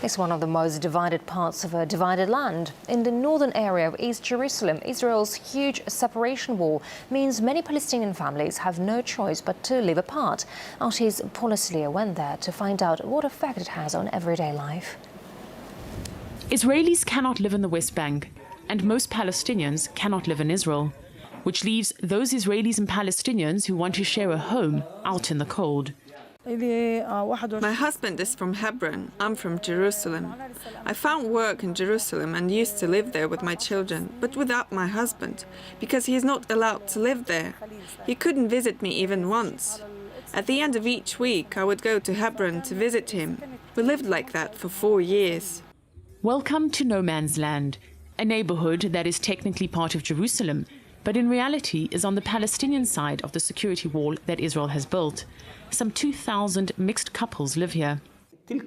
It's one of the most divided parts of a divided land. In the northern area of East Jerusalem, Israel's huge separation wall means many Palestinian families have no choice but to live apart. RT's Paula Slier went there to find out what effect it has on everyday life. Israelis cannot live in the West Bank, and most Palestinians cannot live in Israel, which leaves those Israelis and Palestinians who want to share a home out in the cold. My husband is from Hebron. I'm from Jerusalem. I found work in Jerusalem and used to live there with my children, but without my husband, because he is not allowed to live there. He couldn't visit me even once. At the end of each week, I would go to Hebron to visit him. We lived like that for 4 years. Welcome to No Man's Land, a neighborhood that is technically part of Jerusalem, but in reality is on the Palestinian side of the security wall that Israel has built. Some 2,000 mixed couples live here. The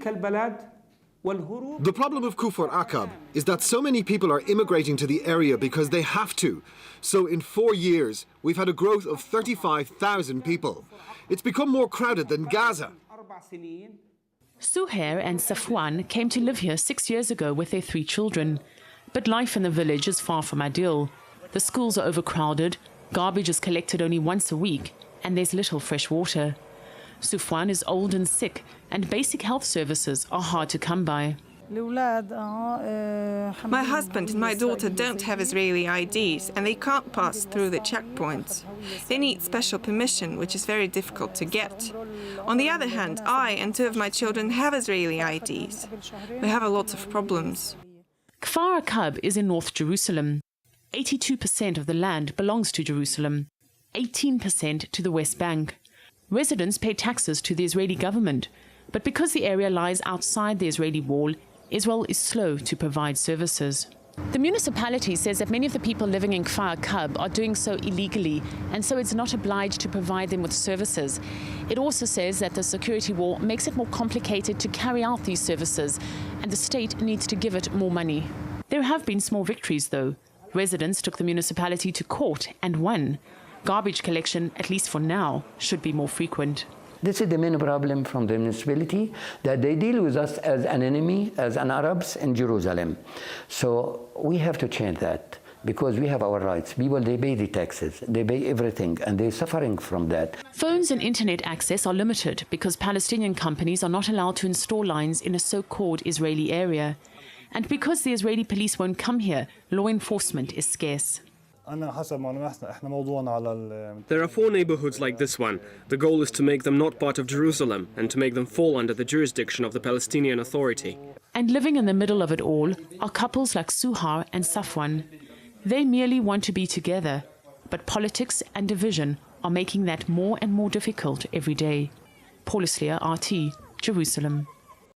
problem of Kufr Aqab is that so many people are immigrating to the area because they have to. So in 4 years, we've had a growth of 35,000 people. It's become more crowded than Gaza. Suhair and Safwan came to live here 6 years ago with their 3 children. But life in the village is far from ideal. The schools are overcrowded, garbage is collected only once a week, and there's little fresh water. Safwan is old and sick, and basic health services are hard to come by. My husband and my daughter don't have Israeli IDs, and they can't pass through the checkpoints. They need special permission, which is very difficult to get. On the other hand, I and 2 of my children have Israeli IDs. We have a lot of problems. Kfar Aqab is in North Jerusalem. 82% of the land belongs to Jerusalem, 18% to the West Bank. Residents pay taxes to the Israeli government, but because the area lies outside the Israeli wall, Israel is slow to provide services. The municipality says that many of the people living in Kfar Aqab are doing so illegally, and so it's not obliged to provide them with services. It also says that the security wall makes it more complicated to carry out these services, and the state needs to give it more money. There have been small victories, though. Residents took the municipality to court and won. Garbage collection, at least for now, should be more frequent. This is the main problem from the municipality, that they deal with us as an enemy, as an Arabs in Jerusalem. So we have to change that, because we have our rights. People, they pay the taxes, they pay everything, and they're suffering from that. Phones and internet access are limited because Palestinian companies are not allowed to install lines in a so-called Israeli area. And because the Israeli police won't come here, law enforcement is scarce. There are 4 neighborhoods like this one. The goal is to make them not part of Jerusalem and to make them fall under the jurisdiction of the Palestinian Authority. And living in the middle of it all are couples like Suhair and Safwan. They merely want to be together, but politics and division are making that more and more difficult every day. Paula Slier, RT, Jerusalem.